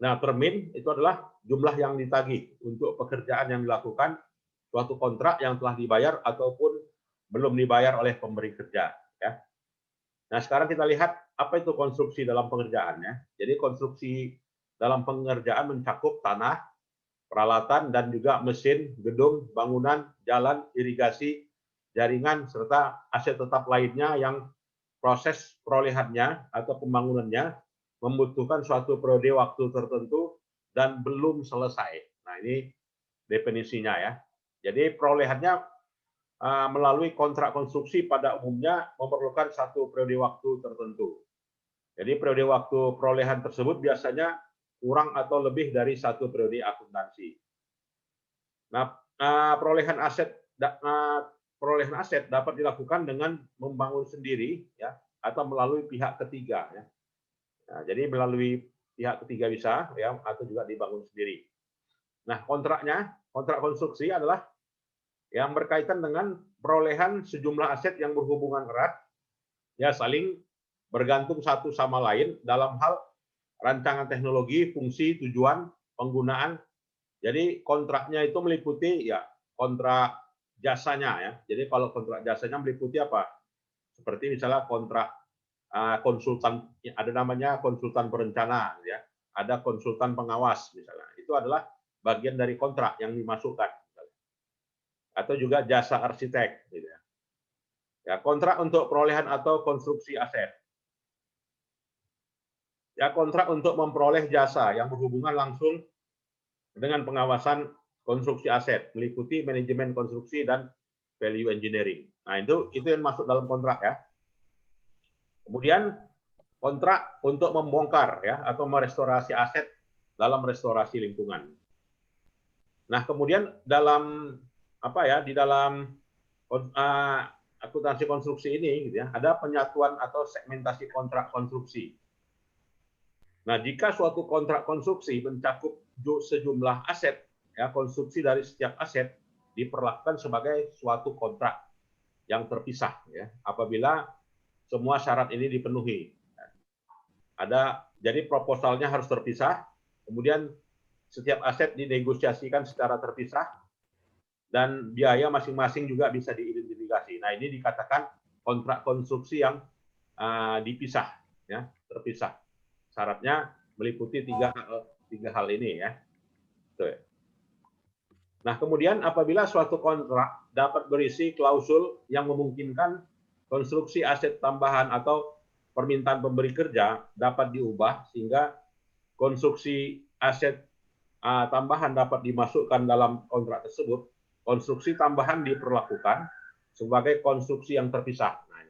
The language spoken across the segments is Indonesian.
Nah, termin itu adalah jumlah yang ditagih untuk pekerjaan yang dilakukan, suatu kontrak yang telah dibayar ataupun belum dibayar oleh pemberi kerja. Ya. Nah, sekarang kita lihat apa itu konstruksi dalam pengerjaannya. Jadi konstruksi dalam pengerjaan mencakup tanah, peralatan, dan juga mesin, gedung, bangunan, jalan, irigasi, jaringan, serta aset tetap lainnya yang proses perolehannya atau pembangunannya membutuhkan suatu periode waktu tertentu dan belum selesai. Nah, ini definisinya ya. Jadi perolehannya melalui kontrak konstruksi pada umumnya memerlukan satu periode waktu tertentu. Jadi periode waktu perolehan tersebut biasanya kurang atau lebih dari satu periode akuntansi. Nah, perolehan aset dapat dilakukan dengan membangun sendiri ya atau melalui pihak ketiga ya. Nah, jadi melalui pihak ketiga bisa ya atau juga dibangun sendiri. Nah, kontrak konstruksi adalah yang berkaitan dengan perolehan sejumlah aset yang berhubungan erat ya saling bergantung satu sama lain dalam hal rancangan teknologi, fungsi, tujuan, penggunaan. Jadi kontraknya itu meliputi ya kontrak jasanya ya. Jadi kalau kontrak jasanya meliputi apa? Seperti misalnya kontrak konsultan, ada namanya konsultan perencana ya, ada konsultan pengawas misalnya. Itu adalah bagian dari kontrak yang dimasukkan. Atau juga jasa arsitek gitu ya. Ya, kontrak untuk perolehan atau konstruksi aset. Ya, kontrak untuk memperoleh jasa yang berhubungan langsung dengan pengawasan konstruksi aset, meliputi manajemen konstruksi dan value engineering. Nah, itu yang masuk dalam kontrak ya. Kemudian kontrak untuk membongkar ya atau merestorasi aset dalam restorasi lingkungan. Nah, kemudian dalam apa ya di dalam akuntansi konstruksi ini gitu ya, ada penyatuan atau segmentasi kontrak konstruksi. Nah, jika suatu kontrak konstruksi mencakup sejumlah aset, ya konstruksi dari setiap aset diperlakukan sebagai suatu kontrak yang terpisah, ya apabila semua syarat ini dipenuhi. Jadi proposalnya harus terpisah, kemudian setiap aset dinegosiasikan secara terpisah, dan biaya masing-masing juga bisa diidentifikasi. Nah, ini dikatakan kontrak konstruksi yang dipisah, ya terpisah. Syaratnya meliputi tiga hal ini ya. Nah, kemudian apabila suatu kontrak dapat berisi klausul yang memungkinkan konstruksi aset tambahan atau permintaan pemberi kerja dapat diubah sehingga konstruksi aset tambahan dapat dimasukkan dalam kontrak tersebut, konstruksi tambahan diperlakukan sebagai konstruksi yang terpisah. Nah,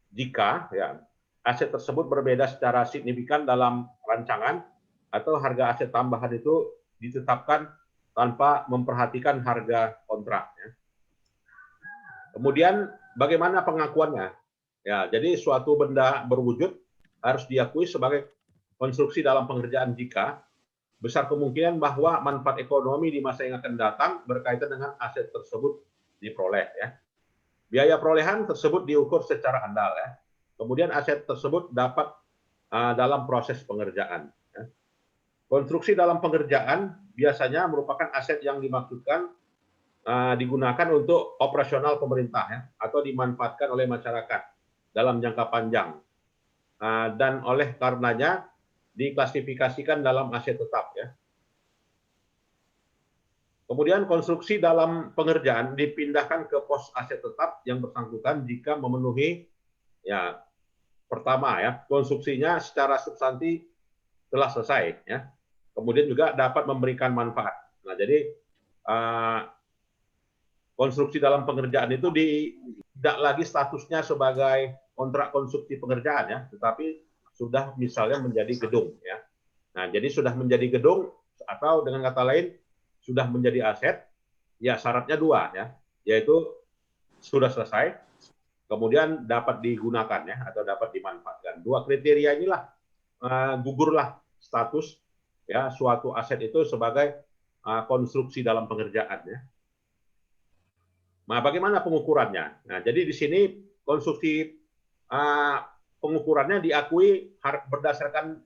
jika ya aset tersebut berbeda secara signifikan dalam rancangan atau harga aset tambahan itu ditetapkan tanpa memperhatikan harga kontrak. Ya. Kemudian bagaimana pengakuannya? Ya, jadi suatu benda berwujud harus diakui sebagai konstruksi dalam pengerjaan jika besar kemungkinan bahwa manfaat ekonomi di masa yang akan datang berkaitan dengan aset tersebut diperoleh. Ya. Biaya perolehan tersebut diukur secara andal. Ya. Kemudian aset tersebut dapat dalam proses pengerjaan. Ya. Konstruksi dalam pengerjaan biasanya merupakan aset yang dimaksudkan digunakan untuk operasional pemerintah ya, atau dimanfaatkan oleh masyarakat dalam jangka panjang. Dan oleh karenanya diklasifikasikan dalam aset tetap. Ya. Kemudian konstruksi dalam pengerjaan dipindahkan ke pos aset tetap yang bersangkutan jika memenuhi ya pertama ya konstruksinya secara substansi telah selesai ya. Kemudian juga dapat memberikan manfaat. Nah, jadi konstruksi dalam pengerjaan itu tidak lagi statusnya sebagai kontrak konstruksi pengerjaan ya, tetapi sudah misalnya menjadi gedung ya. Nah, jadi sudah menjadi gedung atau dengan kata lain sudah menjadi aset, ya syaratnya dua ya, yaitu sudah selesai, kemudian dapat digunakan ya atau dapat dimanfaatkan. Dua kriteria inilah gugurlah status ya suatu aset itu sebagai konstruksi dalam pengerjaan ya. Nah, bagaimana pengukurannya? Nah, jadi di sini konstruksi pengukurannya diakui berdasarkan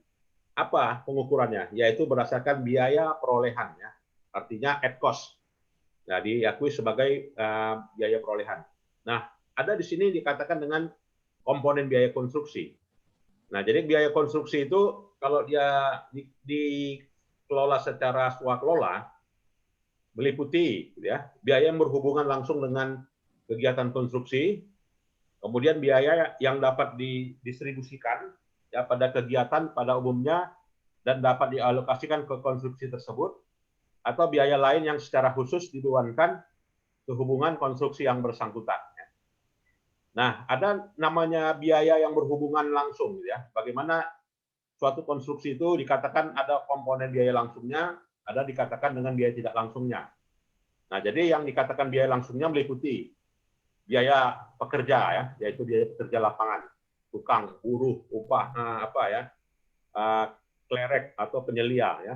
apa pengukurannya? Yaitu berdasarkan biaya perolehan, ya. Artinya at cost. Nah, diakui sebagai biaya perolehan. Nah, ada di sini dikatakan dengan komponen biaya konstruksi. Nah, jadi biaya konstruksi itu kalau dia dikelola secara swakelola meliputi ya, biaya yang berhubungan langsung dengan kegiatan konstruksi, kemudian biaya yang dapat didistribusikan ya pada kegiatan pada umumnya dan dapat dialokasikan ke konstruksi tersebut, atau biaya lain yang secara khusus dibebankan ke hubungan konstruksi yang bersangkutan. Nah, ada namanya biaya yang berhubungan langsung, ya. Bagaimana suatu konstruksi itu dikatakan ada komponen biaya langsungnya, ada dikatakan dengan biaya tidak langsungnya. Nah, jadi yang dikatakan biaya langsungnya meliputi biaya pekerja, ya, yaitu biaya pekerja lapangan, tukang, buruh, upah, klerek atau penyelia, ya.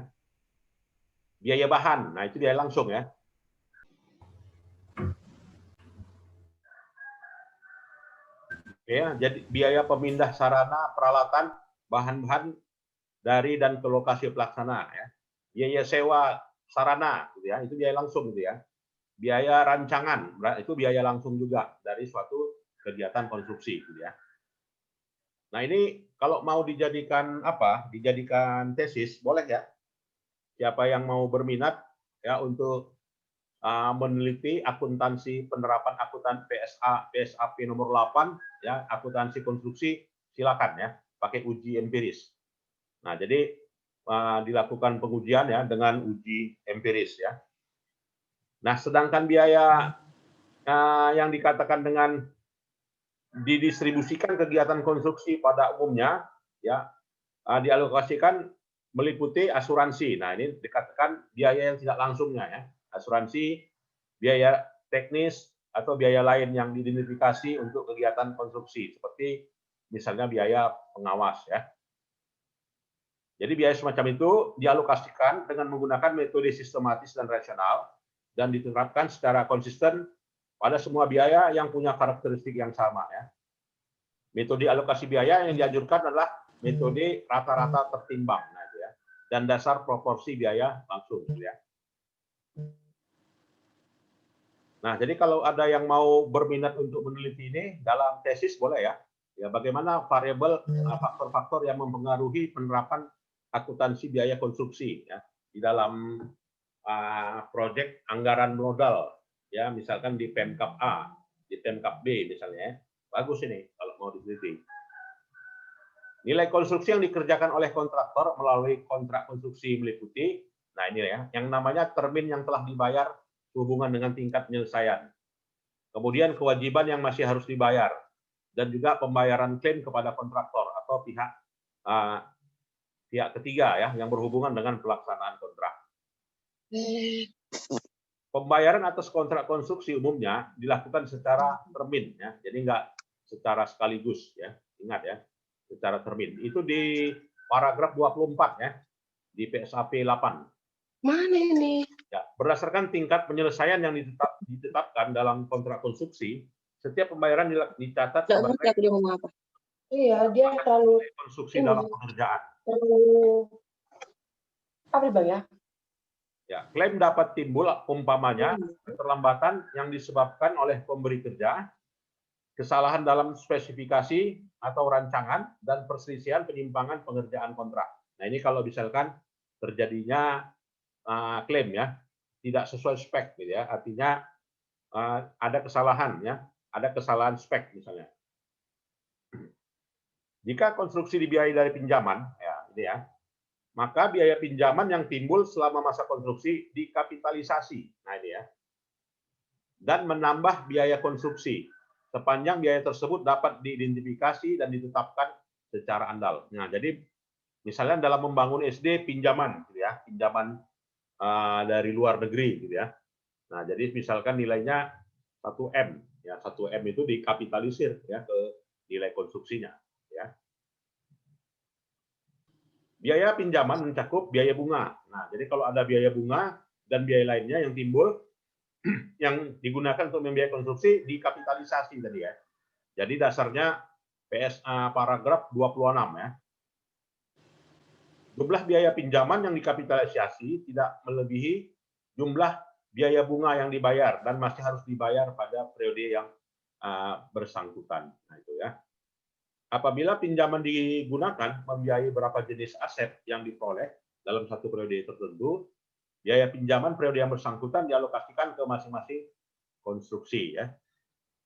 Biaya bahan, nah itu biaya langsung, ya. Ya, jadi biaya pemindah sarana, peralatan, bahan-bahan dari dan ke lokasi pelaksana, ya. Biaya sewa sarana, gitu ya, itu biaya langsung, gitu ya. Biaya rancangan, itu biaya langsung juga dari suatu kegiatan konstruksi, gitu ya. Nah, ini kalau mau dijadikan apa? Dijadikan tesis, boleh ya. Siapa yang mau berminat ya untuk meneliti akuntansi penerapan akuntan PSAP nomor 8 ya, akuntansi konstruksi, silakan ya, pakai uji empiris. Nah, jadi dilakukan pengujian ya dengan uji empiris ya. Nah, sedangkan biaya yang dikatakan dengan didistribusikan kegiatan konstruksi pada umumnya ya dialokasikan meliputi asuransi. Nah, ini dikatakan biaya yang tidak langsungnya ya. Asuransi, biaya teknis atau biaya lain yang diidentifikasi untuk kegiatan konstruksi seperti misalnya biaya pengawas ya. Jadi biaya semacam itu dialokasikan dengan menggunakan metode sistematis dan rasional dan diterapkan secara konsisten pada semua biaya yang punya karakteristik yang sama ya. Metode alokasi biaya yang dianjurkan adalah metode rata-rata tertimbang, nah, itu ya, dan dasar proporsi biaya langsung, gitu ya. Nah, jadi kalau ada yang mau berminat untuk meneliti ini dalam tesis boleh ya. Ya, bagaimana variabel faktor-faktor yang mempengaruhi penerapan akuntansi biaya konstruksi ya di dalam proyek anggaran modal ya, misalkan di Pemkap A, di Pemkap B misalnya ya. Bagus ini kalau mau diteliti. Nilai konstruksi yang dikerjakan oleh kontraktor melalui kontrak konstruksi meliputi, nah ini ya, yang namanya termin yang telah dibayar hubungan dengan tingkat penyelesaian. Kemudian kewajiban yang masih harus dibayar dan juga pembayaran klaim kepada kontraktor atau pihak ketiga ya yang berhubungan dengan pelaksanaan kontrak. Pembayaran atas kontrak konstruksi umumnya dilakukan secara termin ya, jadi enggak secara sekaligus ya. Ingat ya, secara termin. Itu di paragraf 24 ya di PSAP 8. Mana ini? Ya, berdasarkan tingkat penyelesaian yang ditetapkan dalam kontrak konstruksi, setiap pembayaran dicatat sebagai dia ngomong apa. Iya, dia terlalu konstruksi dalam pekerjaan. Terlalu apa Bang ya? Ya, klaim dapat timbul umpamanya keterlambatan yang disebabkan oleh pemberi kerja, kesalahan dalam spesifikasi atau rancangan, dan perselisihan penyimpangan pengerjaan kontrak. Nah, ini kalau misalkan terjadinya klaim ya tidak sesuai spek gitu ya, artinya ada kesalahan ya, ada kesalahan spek misalnya. Jika konstruksi dibiayai dari pinjaman ya ini ya, maka biaya pinjaman yang timbul selama masa konstruksi dikapitalisasi. Nah ini ya, dan menambah biaya konstruksi sepanjang biaya tersebut dapat diidentifikasi dan ditetapkan secara andal. Nah, jadi misalnya dalam membangun SD pinjaman gitu ya, pinjaman dari luar negeri gitu ya. Nah, jadi misalkan nilainya 1M ya, 1M itu dikapitalisir ya ke nilai konstruksinya ya. Biaya pinjaman mencakup biaya bunga. Nah, jadi kalau ada biaya bunga dan biaya lainnya yang timbul yang digunakan untuk membiayai konstruksi dikapitalisasi tadi ya. Jadi dasarnya PSA paragraf 26 ya. jumlah biaya pinjaman yang dikapitalisasi tidak melebihi jumlah biaya bunga yang dibayar dan masih harus dibayar pada periode yang bersangkutan. Nah, itu ya. Apabila pinjaman digunakan membiayai berapa jenis aset yang diperoleh dalam satu periode tertentu, biaya pinjaman periode yang bersangkutan dialokasikan ke masing-masing konstruksi ya.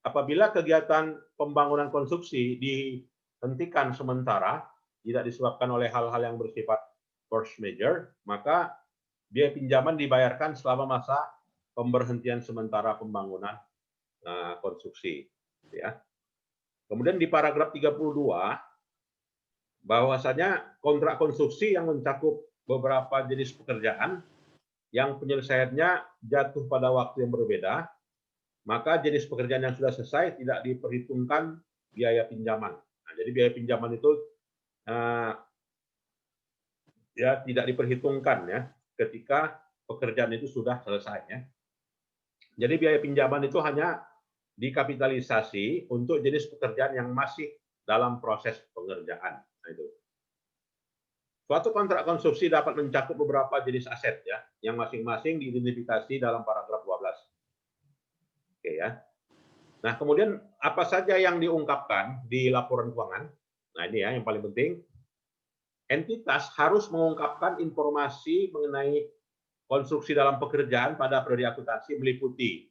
Apabila kegiatan pembangunan konstruksi dihentikan sementara, tidak disebabkan oleh hal-hal yang bersifat force majeure, maka biaya pinjaman dibayarkan selama masa pemberhentian sementara pembangunan konstruksi ya. Kemudian di paragraf 32 bahwasanya kontrak konstruksi yang mencakup beberapa jenis pekerjaan yang penyelesaiannya jatuh pada waktu yang berbeda, maka jenis pekerjaan yang sudah selesai tidak diperhitungkan biaya pinjaman. Nah, jadi biaya pinjaman itu ya tidak diperhitungkan ya ketika pekerjaan itu sudah selesai ya. Jadi biaya pinjaman itu hanya dikapitalisasi untuk jenis pekerjaan yang masih dalam proses pengerjaan. Nah, itu. Suatu kontrak konstruksi dapat mencakup beberapa jenis aset ya, yang masing-masing diidentifikasi dalam paragraf 12. Oke ya. Nah, kemudian apa saja yang diungkapkan di laporan keuangan? Nah, ini ya yang paling penting. Entitas harus mengungkapkan informasi mengenai konstruksi dalam pekerjaan pada periode akuntansi meliputi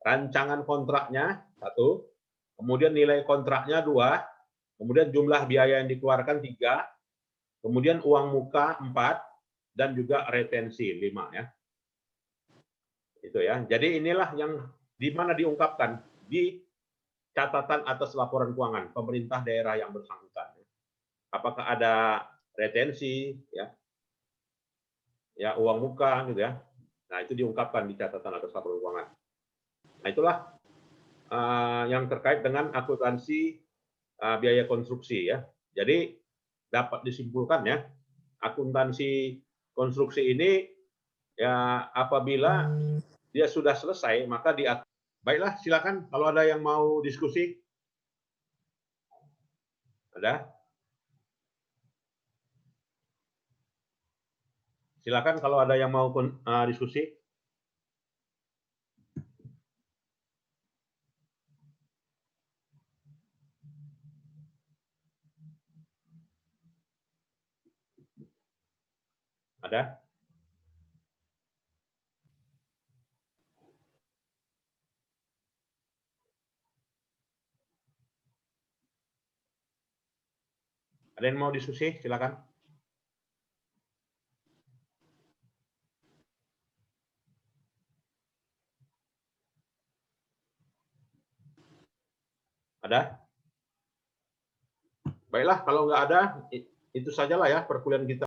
rancangan kontraknya 1, kemudian nilai kontraknya 2, kemudian jumlah biaya yang dikeluarkan 3, kemudian uang muka 4, dan juga retensi 5 ya. Itu ya. Jadi inilah yang di mana diungkapkan di catatan atas laporan keuangan pemerintah daerah yang bersangkutan. Apakah ada retensi ya uang muka gitu ya. Nah, itu diungkapkan di catatan atas laporan keuangan. Nah, itulah yang terkait dengan akuntansi biaya konstruksi ya. Jadi dapat disimpulkan ya, akuntansi konstruksi ini ya apabila dia sudah selesai maka diatur. Baiklah, silakan kalau ada yang mau diskusi. Ada? Silakan kalau ada yang mau diskusi. Ada? Ada yang mau diskusi? Silakan. Ada? Baiklah, kalau nggak ada, itu sajalah ya perkuliahan kita.